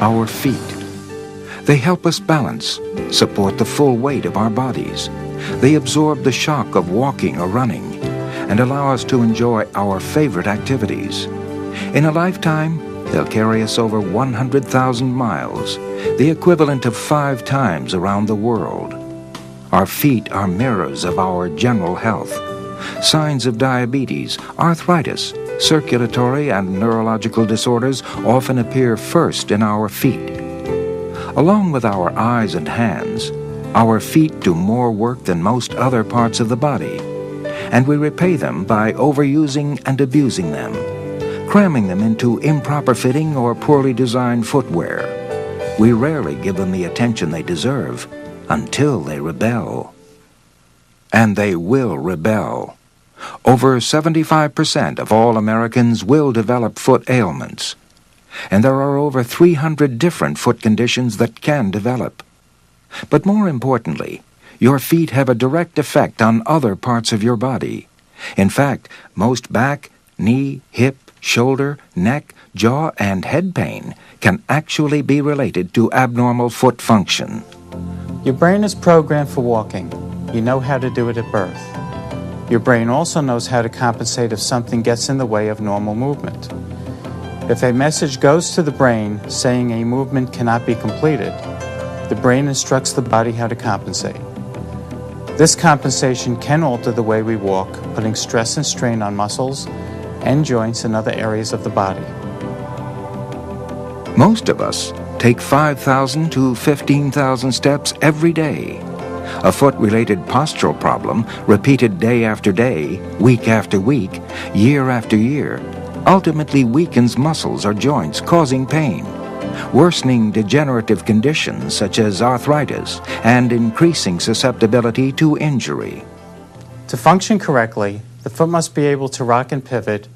our feet. They help us balance, support the full weight of our bodies. They absorb the shock of walking or running, and allow us to enjoy our favorite activities. In a lifetime, they'll carry us over 100,000 miles, the equivalent of 5 times around the world. Our feet are mirrors of our general health. Signs of diabetes, arthritis, circulatory and neurological disorders often appear first in our feet. Along with our eyes and hands, our feet do more work than most other parts of the body, and we repay them by overusing and abusing them, cramming them into improper fitting or poorly designed footwear. We rarely give them the attention they deserve until they rebel. And they will rebel. Over 75% of all Americans will develop foot ailments, and there are over 300 different foot conditions that can develop. But more importantly, your feet have a direct effect on other parts of your body. In fact, most back, knee, hip, shoulder, neck, jaw, and head pain can actually be related to abnormal foot function. Your brain is programmed for walking. You know how to do it at birth. Your brain also knows how to compensate if something gets in the way of normal movement. If a message goes to the brain saying a movement cannot be completed, the brain instructs the body how to compensate. This compensation can alter the way we walk, putting stress and strain on muscles and joints and other areas of the body. Most of us take 5,000 to 15,000 steps every day. A foot-related postural problem, repeated day after day, week after week, year after year, ultimately weakens muscles or joints, causing pain, worsening degenerative conditions such as arthritis, and increasing susceptibility to injury. To function correctly, the foot must be able to rock and pivot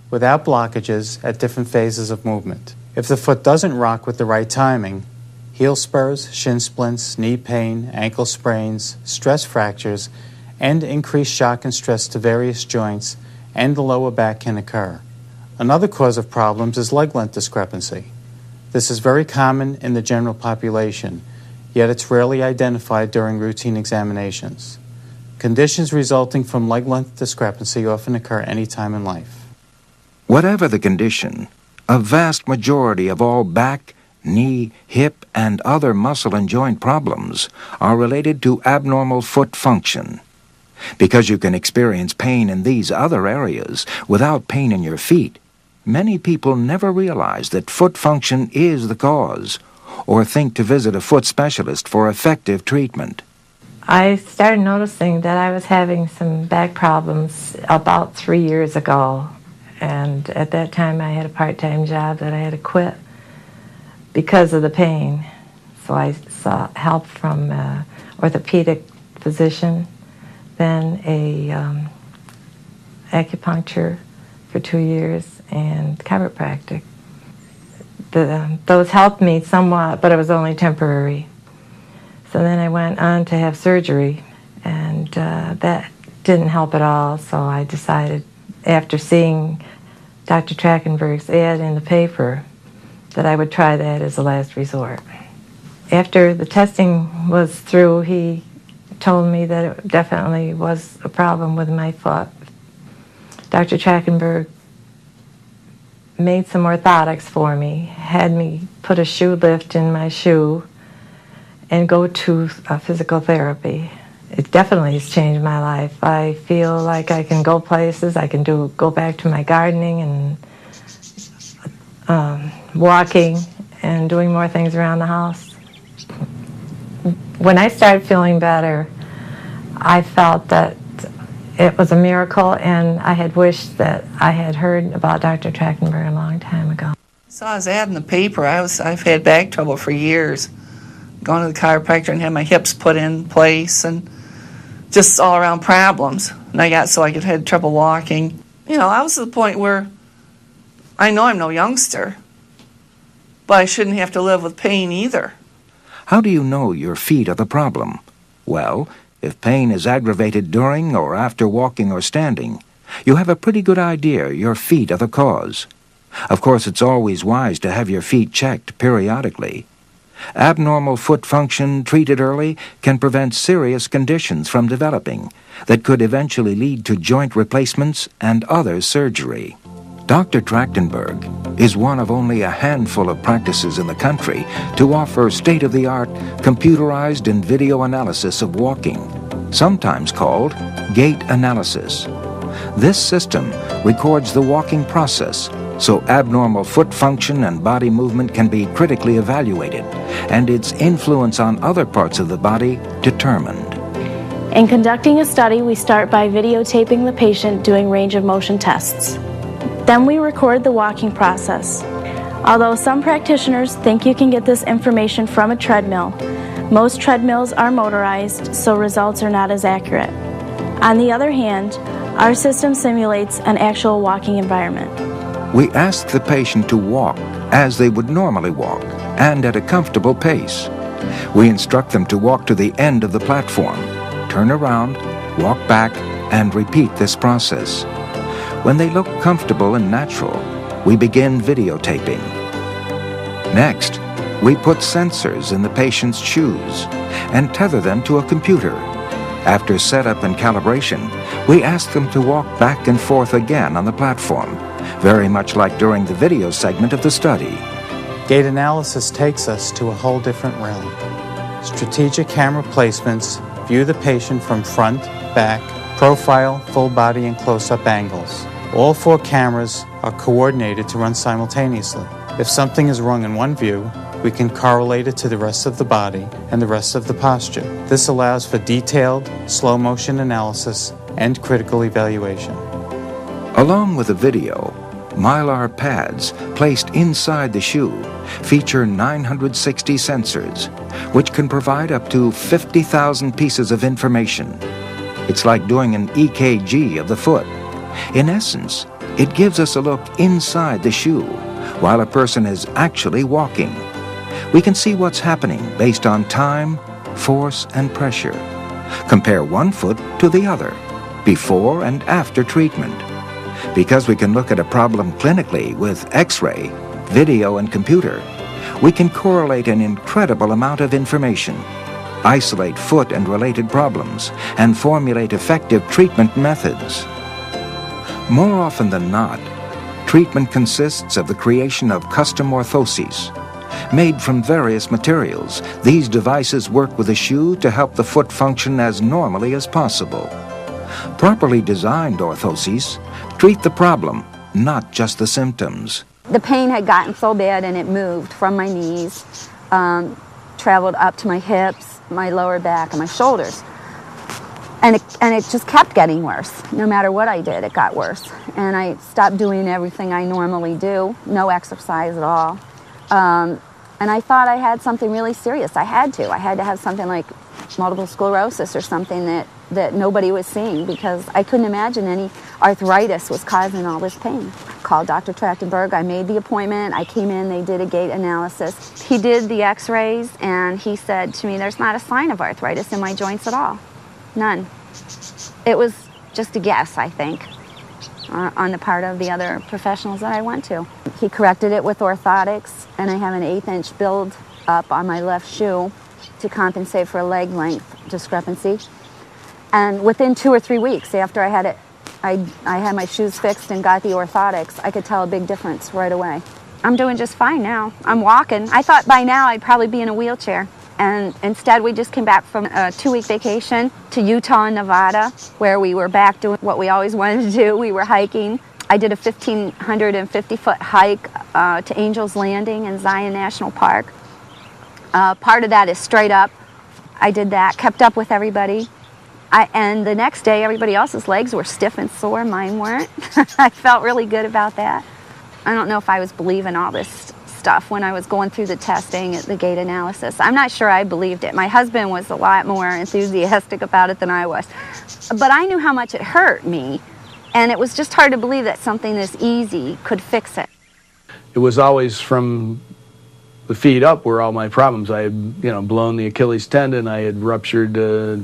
without blockages at different phases of movement. If the foot doesn't rock with the right timing, heel spurs, shin splints, knee pain, ankle sprains, stress fractures, and increased shock and stress to various joints and the lower back can occur. Another cause of problems is leg length discrepancy. This is very common in the general population, yet it's rarely identified during routine examinations. Conditions resulting from leg length discrepancy often occur any time in life. Whatever the condition, a vast majority of all back, knee, hip, and other muscle and joint problems are related to abnormal foot function. Because you can experience pain in these other areas without pain in your feet, many people never realize that foot function is the cause, or think to visit a foot specialist for effective treatment. I started noticing that I was having some back problems about 3 years ago, and at that time I had a part-time job that I had to quit because of the pain. So I sought help from an orthopedic physician, then a acupuncture for 2 years, and chiropractic. Those helped me somewhat, but it was only temporary. So then I went on to have surgery, and that didn't help at all, so I decided, after seeing Dr. Trachtenberg's ad in the paper, that I would try that as a last resort. After the testing was through, he told me that it definitely was a problem with my foot. Dr. Trachtenberg made some orthotics for me, had me put a shoe lift in my shoe, and go to physical therapy. It definitely has changed my life. I feel like I can go places. I can go back to my gardening and walking and doing more things around the house. When I started feeling better, I felt that it was a miracle, and I had wished that I had heard about Dr. Trachtenberg a long time ago. I saw his ad in the paper. I've had back trouble for years. Gone to the chiropractor and had my hips put in place and just all around problems. And I had trouble walking. You know, I was at the point where I know I'm no youngster, but I shouldn't have to live with pain either. How do you know your feet are the problem? Well, if pain is aggravated during or after walking or standing, you have a pretty good idea your feet are the cause. Of course, it's always wise to have your feet checked periodically. Abnormal foot function treated early can prevent serious conditions from developing that could eventually lead to joint replacements and other surgery. Dr. Trachtenberg is one of only a handful of practices in the country to offer state-of-the-art computerized and video analysis of walking, sometimes called gait analysis. This system records the walking process so abnormal foot function and body movement can be critically evaluated and its influence on other parts of the body determined. In conducting a study, we start by videotaping the patient doing range of motion tests. Then we record the walking process. Although some practitioners think you can get this information from a treadmill, most treadmills are motorized, so results are not as accurate. On the other hand, our system simulates an actual walking environment. We ask the patient to walk as they would normally walk and at a comfortable pace. We instruct them to walk to the end of the platform, turn around, walk back, and repeat this process. When they look comfortable and natural, we begin videotaping. Next, we put sensors in the patient's shoes and tether them to a computer. After setup and calibration, we ask them to walk back and forth again on the platform, very much like during the video segment of the study. Gait analysis takes us to a whole different realm. Strategic camera placements view the patient from front, back, profile, full body, and close-up angles. All 4 cameras are coordinated to run simultaneously. If something is wrong in one view, we can correlate it to the rest of the body and the rest of the posture. This allows for detailed, slow-motion analysis and critical evaluation. Along with the video, Mylar pads placed inside the shoe feature 960 sensors, which can provide up to 50,000 pieces of information. It's like doing an EKG of the foot. In essence, it gives us a look inside the shoe while a person is actually walking. We can see what's happening based on time, force, and pressure. Compare one foot to the other, before and after treatment. Because we can look at a problem clinically with X-ray, video, and computer, we can correlate an incredible amount of information, isolate foot and related problems, and formulate effective treatment methods. More often than not, treatment consists of the creation of custom orthoses. Made from various materials, these devices work with the shoe to help the foot function as normally as possible. Properly designed orthoses treat the problem, not just the symptoms. The pain had gotten so bad and it moved from my knees, traveled up to my hips, my lower back, and my shoulders. And it just kept getting worse. No matter what I did, it got worse. And I stopped doing everything I normally do, no exercise at all. And I thought I had something really serious. I had to have something like multiple sclerosis or something that nobody was seeing, because I couldn't imagine any arthritis was causing all this pain. I called Dr. Trachtenberg. I made the appointment. I came in. They did a gait analysis. He did the x-rays, and he said to me, there's not a sign of arthritis in my joints at all. None. It was just a guess, I think, on the part of the other professionals that I went to. He corrected it with orthotics, and I have an 1/8-inch build up on my left shoe to compensate for a leg length discrepancy. And within 2 or 3 weeks after I had my shoes fixed and got the orthotics, I could tell a big difference right away. I'm doing just fine now. I'm walking. I thought by now I'd probably be in a wheelchair. And instead, we just came back from a 2-week vacation to Utah and Nevada, where we were back doing what we always wanted to do. We were hiking. I did a 1,550-foot hike to Angel's Landing in Zion National Park. Part of that is straight up. I did that, kept up with everybody. And the next day, everybody else's legs were stiff and sore. Mine weren't. I felt really good about that. I don't know if I was believing all this stuff when I was going through the testing, the gait analysis. I'm not sure I believed it. My husband was a lot more enthusiastic about it than I was. But I knew how much it hurt me, and it was just hard to believe that something this easy could fix it. It was always from the feet up were all my problems. I had, blown the Achilles tendon. I had ruptured the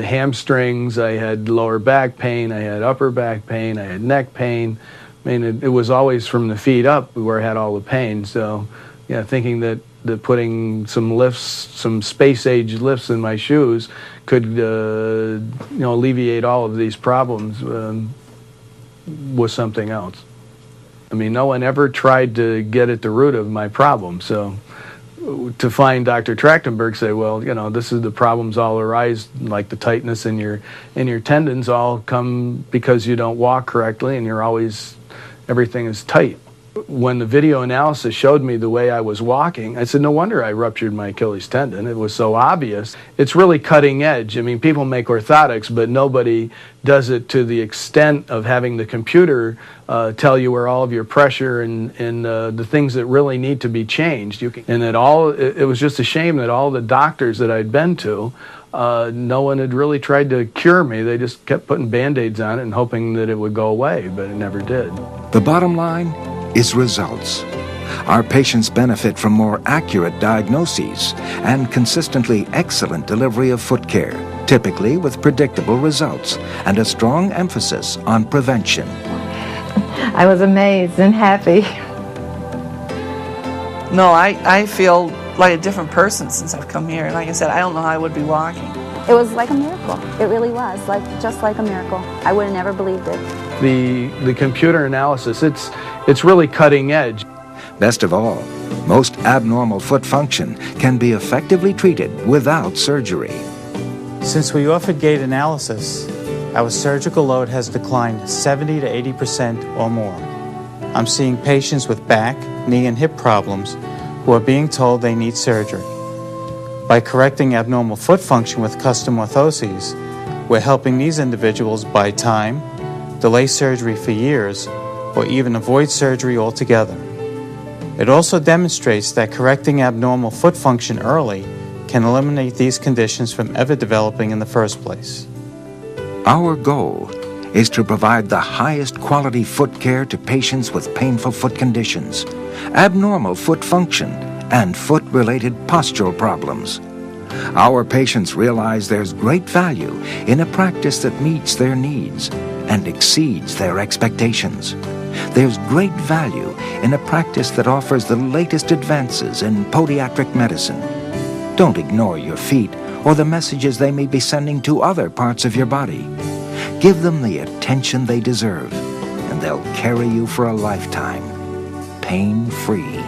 hamstrings. I had lower back pain. I had upper back pain. I had neck pain. I mean, it was always from the feet up where I had all the pain. So, yeah, thinking that putting some lifts, some space-age lifts in my shoes could, alleviate all of these problems was something else. I mean, no one ever tried to get at the root of my problem. So to find Dr. Trachtenberg say, well, this is the problems all arise, like the tightness in your tendons all come because you don't walk correctly and everything is tight. When the video analysis showed me the way I was walking, I said, no wonder I ruptured my Achilles tendon. It was so obvious. It's really cutting edge. I mean, people make orthotics, but nobody does it to the extent of having the computer tell you where all of your pressure and the things that really need to be changed. And it was just a shame that all the doctors that I'd been to, no one had really tried to cure me. They just kept putting Band-Aids on it and hoping that it would go away, but it never did. The bottom line is results. Our patients benefit from more accurate diagnoses and consistently excellent delivery of foot care, typically with predictable results and a strong emphasis on prevention. I was amazed and happy. No, I feel like a different person since I've come here. And like I said, I don't know how I would be walking. It was like a miracle. It really was, just like a miracle. I would have never believed it. The computer analysis, it's really cutting edge. Best of all, most abnormal foot function can be effectively treated without surgery. Since we offered gait analysis, our surgical load has declined 70 to 80% or more. I'm seeing patients with back, knee, and hip problems who are being told they need surgery. By correcting abnormal foot function with custom orthoses, we're helping these individuals buy time, delay surgery for years, or even avoid surgery altogether. It also demonstrates that correcting abnormal foot function early can eliminate these conditions from ever developing in the first place. Our goal is to provide the highest quality foot care to patients with painful foot conditions, abnormal foot function, and foot-related postural problems. Our patients realize there's great value in a practice that meets their needs and exceeds their expectations. There's great value in a practice that offers the latest advances in podiatric medicine. Don't ignore your feet or the messages they may be sending to other parts of your body. Give them the attention they deserve, and they'll carry you for a lifetime, pain-free.